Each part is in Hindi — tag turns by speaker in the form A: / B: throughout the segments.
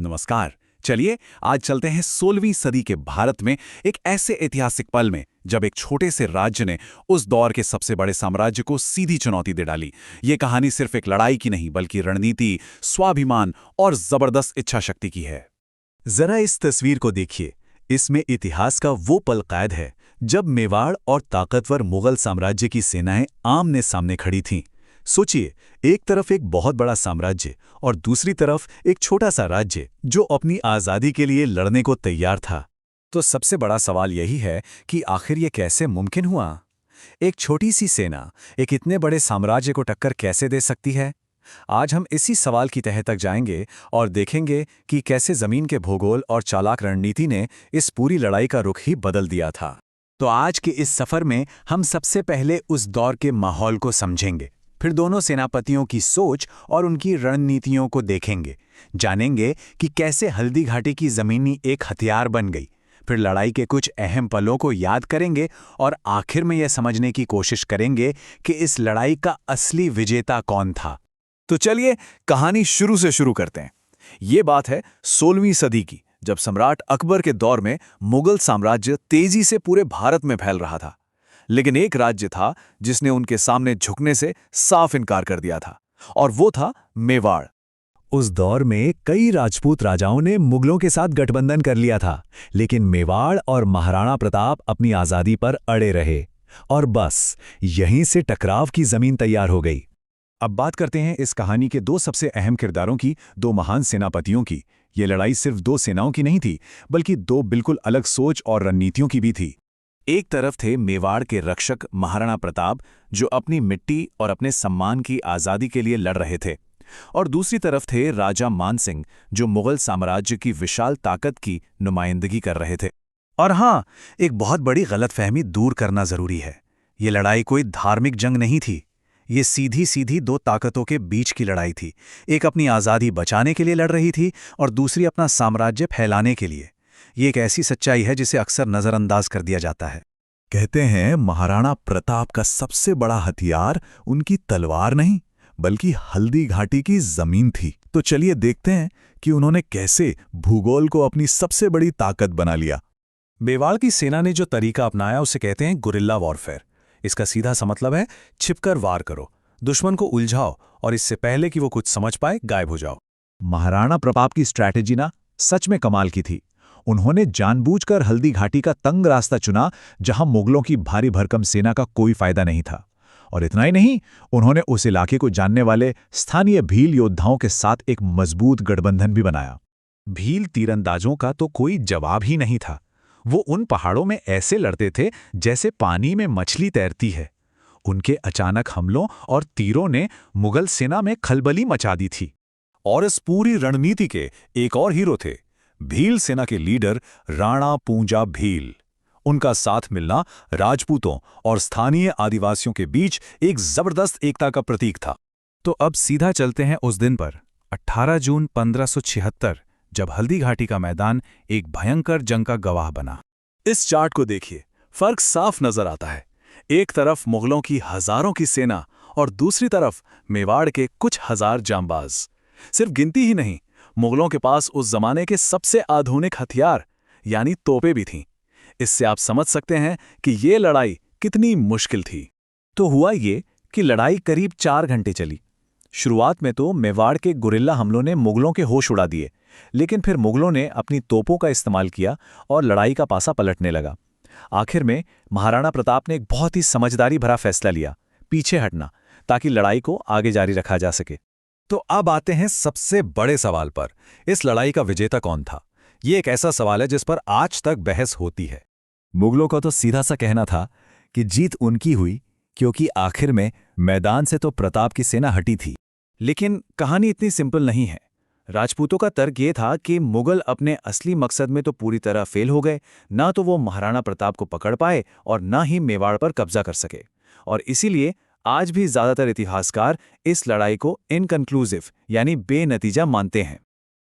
A: नमस्कार। चलिए आज चलते हैं 16वीं सदी के भारत में एक ऐसे ऐतिहासिक पल में जब एक छोटे से राज्य ने उस दौर के सबसे बड़े साम्राज्य को सीधी चुनौती दे डाली। ये कहानी सिर्फ एक लड़ाई की नहीं बल्कि रणनीति, स्वाभिमान और जबरदस्त इच्छा शक्ति की है।
B: जरा इस तस्वीर को देखिए। इसमें इतिहास का वो पल कैद है जब मेवाड़ और ताकतवर मुगल साम्राज्य की सेनाएं आमने सामने खड़ी थीं। सोचिए, एक तरफ एक बहुत बड़ा साम्राज्य और दूसरी तरफ एक छोटा सा राज्य जो अपनी आज़ादी के लिए लड़ने को तैयार था।
C: तो सबसे बड़ा सवाल यही है कि आखिर ये कैसे मुमकिन हुआ? एक छोटी सी सेना एक इतने बड़े साम्राज्य को टक्कर कैसे दे सकती है? आज हम इसी सवाल की तह तक जाएंगे और देखेंगे कि कैसे जमीन के भूगोल और चालाक रणनीति ने इस पूरी लड़ाई का रुख ही बदल दिया था।
B: तो आज के इस सफर में हम सबसे पहले उस दौर के माहौल को समझेंगे, फिर दोनों सेनापतियों की सोच और उनकी रणनीतियों को देखेंगे, जानेंगे कि कैसे हल्दी घाटी की जमीनी एक हथियार बन गई, फिर लड़ाई के कुछ अहम पलों को याद करेंगे और आखिर में यह समझने की कोशिश करेंगे कि इस लड़ाई का असली विजेता कौन था।
C: तो चलिए कहानी शुरू से शुरू करते हैं। ये बात है 16वीं सदी की, जब सम्राट अकबर के दौर में मुगल साम्राज्य तेजी से पूरे भारत में फैल रहा था। लेकिन एक राज्य था जिसने उनके सामने झुकने से साफ इनकार कर दिया था, और वो था मेवाड़।
B: उस दौर में कई राजपूत राजाओं ने मुगलों के साथ गठबंधन कर लिया था, लेकिन मेवाड़ और महाराणा प्रताप अपनी आज़ादी पर अड़े रहे, और बस यहीं से टकराव की जमीन तैयार हो गई।
C: अब बात करते हैं इस कहानी के दो सबसे अहम किरदारों की, दो महान सेनापतियों की। ये लड़ाई सिर्फ दो सेनाओं की नहीं थी, बल्कि दो बिल्कुल अलग सोच और रणनीतियों की भी थी। एक तरफ थे मेवाड़ के रक्षक महाराणा प्रताप, जो अपनी मिट्टी और अपने सम्मान की आज़ादी के लिए लड़ रहे थे, और दूसरी तरफ थे राजा मान सिंह, जो मुगल साम्राज्य की विशाल ताकत की नुमाइंदगी कर रहे थे। और हाँ, एक बहुत बड़ी गलतफहमी दूर करना जरूरी है। ये लड़ाई कोई धार्मिक जंग नहीं थी, ये सीधी सीधी दो ताकतों के बीच की लड़ाई थी। एक अपनी आज़ादी बचाने के लिए लड़ रही थी और दूसरी अपना साम्राज्य फैलाने के लिए। ये एक ऐसी सच्चाई है जिसे अक्सर नज़रअंदाज कर दिया जाता है।
B: कहते हैं महाराणा प्रताप का सबसे बड़ा हथियार उनकी तलवार नहीं, बल्कि हल्दी घाटी की जमीन थी। तो चलिए देखते हैं कि उन्होंने कैसे भूगोल को अपनी सबसे बड़ी ताकत बना लिया।
C: मेवाड़ की सेना ने जो तरीका अपनाया उसे कहते हैं गुरिल्ला वॉरफेयर। इसका सीधा सा मतलब है छिपकर वार करो, दुश्मन को उलझाओ और इससे पहले कि वो कुछ समझ पाए गायब हो जाओ।
B: महाराणा प्रताप की स्ट्रैटेजी ना सच में कमाल की थी। उन्होंने जानबूझकर हल्दी घाटी का तंग रास्ता चुना, जहां मुगलों की भारी भरकम सेना का कोई फायदा नहीं था। और इतना ही नहीं, उन्होंने उस इलाके को जानने वाले स्थानीय भील योद्धाओं के साथ एक मजबूत गठबंधन भी बनाया। भील तीरंदाजों का तो कोई जवाब ही नहीं था। वो उन पहाड़ों में ऐसे लड़ते थे जैसे पानी में मछली तैरती है। उनके अचानक हमलों और तीरों ने मुगल सेना में खलबली मचा दी थी।
C: और इस पूरी रणनीति के एक और हीरो थे, भील सेना के लीडर राणा पूंजा भील। उनका साथ मिलना राजपूतों और स्थानीय आदिवासियों के बीच एक जबरदस्त एकता का प्रतीक था। तो अब सीधा चलते हैं उस दिन पर, 18 जून 1576, जब हल्दी घाटी का मैदान एक भयंकर जंग का गवाह बना। इस चार्ट को देखिए, फर्क साफ नजर आता है। एक तरफ मुगलों की हजारों की सेना और दूसरी तरफ मेवाड़ के कुछ हजार जांबाज। सिर्फ गिनती ही नहीं, मुगलों के पास उस जमाने के सबसे आधुनिक हथियार यानी तोपें भी थीं। इससे आप समझ सकते हैं कि ये लड़ाई कितनी मुश्किल थी। तो हुआ ये कि लड़ाई करीब 4 घंटे चली। शुरुआत में तो मेवाड़ के गुरिल्ला हमलों ने मुगलों के होश उड़ा दिए, लेकिन फिर मुगलों ने अपनी तोपों का इस्तेमाल किया और लड़ाई का पासा पलटने लगा। आखिर में महाराणा प्रताप ने एक बहुत ही समझदारी भरा फैसला लिया, पीछे हटना, ताकि लड़ाई को आगे जारी रखा जा सके। तो अब आते हैं सबसे बड़े सवाल पर, इस लड़ाई का विजेता कौन था? ये एक ऐसा सवाल है जिस पर आज तक बहस होती है। मुगलों का तो सीधा सा कहना था कि जीत उनकी हुई, क्योंकि आखिर में मैदान से तो प्रताप की सेना हटी थी। लेकिन कहानी इतनी सिंपल नहीं है। राजपूतों का तर्क ये था कि मुगल अपने असली मकसद में तो पूरी तरह फेल हो गए, ना तो वो महाराणा प्रताप को पकड़ पाए और ना ही मेवाड़ पर कब्जा कर सके। और इसीलिए आज भी ज्यादातर इतिहासकार इस लड़ाई को इनकन्क्लूसिव यानी बेनतीजा मानते हैं।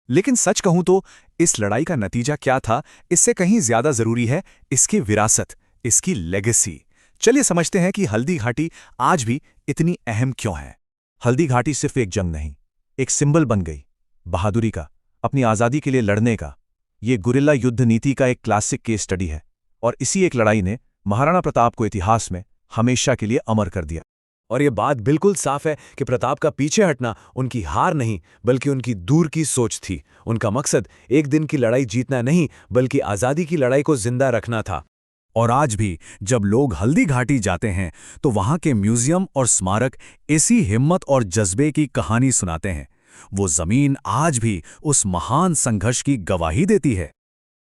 C: लेकिन सच कहूं तो इस लड़ाई का नतीजा क्या था, इससे कहीं ज्यादा जरूरी है इसकी विरासत, इसकी लेगेसी। चलिए समझते हैं कि हल्दी घाटी आज भी इतनी अहम क्यों है। हल्दी घाटी सिर्फ एक जंग नहीं, एक सिंबल बन गई, बहादुरी का,
B: अपनी आज़ादी के लिए लड़ने का। ये गुरिल्ला युद्ध नीति का एक क्लासिक केस स्टडी है, और इसी एक लड़ाई ने महाराणा प्रताप को इतिहास में हमेशा के लिए अमर कर दिया।
C: और ये बात बिल्कुल साफ है कि प्रताप का पीछे हटना उनकी हार नहीं बल्कि उनकी दूर की सोच थी। उनका मकसद एक दिन की लड़ाई जीतना नहीं बल्कि आज़ादी की लड़ाई को जिंदा रखना था। और आज भी जब लोग हल्दी घाटी जाते हैं तो वहाँ के म्यूजियम और स्मारक इसी हिम्मत और जज्बे की कहानी सुनाते हैं। वो जमीन आज भी उस महान संघर्ष की गवाही देती है।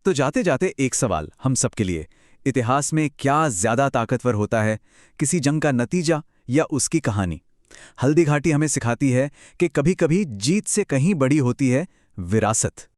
A: तो जाते जाते एक सवाल हम सबके लिए, इतिहास में क्या ज्यादा ताकतवर होता है, किसी जंग का नतीजा या उसकी कहानी? हल्दी घाटी हमें सिखाती है कि कभी-कभी जीत से कहीं बड़ी होती है विरासत।